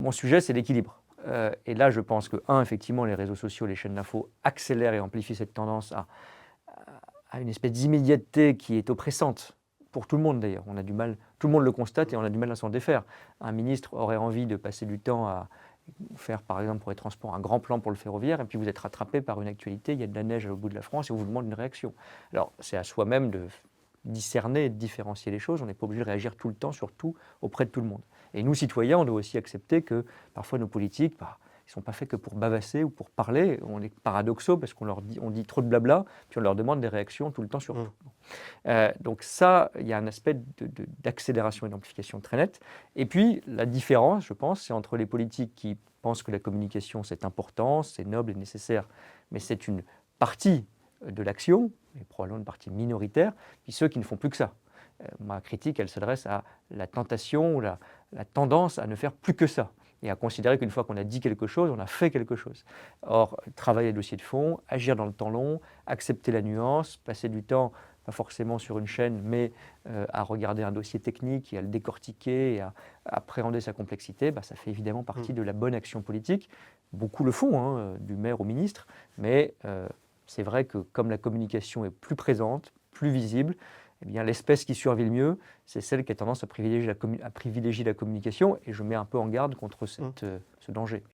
Mon sujet, c'est l'équilibre. Et là, je pense que, effectivement, les réseaux sociaux, les chaînes d'infos accélèrent et amplifient cette tendance à une espèce d'immédiateté qui est oppressante, pour tout le monde d'ailleurs. On a du mal, tout le monde le constate et on a du mal à s'en défaire. Un ministre aurait envie de passer du temps à faire, par exemple, pour les transports, un grand plan pour le ferroviaire, et puis vous êtes rattrapé par une actualité, il y a de la neige au bout de la France et on vous demande une réaction. Alors, c'est à soi-même de discerner et de différencier les choses. On n'est pas obligé de réagir tout le temps, surtout auprès de tout le monde. Et nous, citoyens, on doit aussi accepter que parfois nos politiques, ils ne sont pas faits que pour bavasser ou pour parler. On est paradoxaux parce on dit trop de blabla, puis on leur demande des réactions tout le temps sur tout. Donc ça, il y a un aspect d'accélération et d'amplification très net. Et puis, la différence, je pense, c'est entre les politiques qui pensent que la communication, c'est important, c'est noble et nécessaire, mais c'est une partie de l'action, et probablement une partie minoritaire, puis ceux qui ne font plus que ça. Ma critique, elle s'adresse à la tentation ou la tendance à ne faire plus que ça et à considérer qu'une fois qu'on a dit quelque chose, on a fait quelque chose. Or, travailler le dossier de fond, agir dans le temps long, accepter la nuance, passer du temps, pas forcément sur une chaîne, mais à regarder un dossier technique et à le décortiquer et à appréhender sa complexité, ça fait évidemment partie de la bonne action politique. Beaucoup le font, du maire au ministre, mais c'est vrai que comme la communication est plus présente, plus visible, eh bien, l'espèce qui survit le mieux, c'est celle qui a tendance à privilégier la communication, et je mets un peu en garde contre ce danger.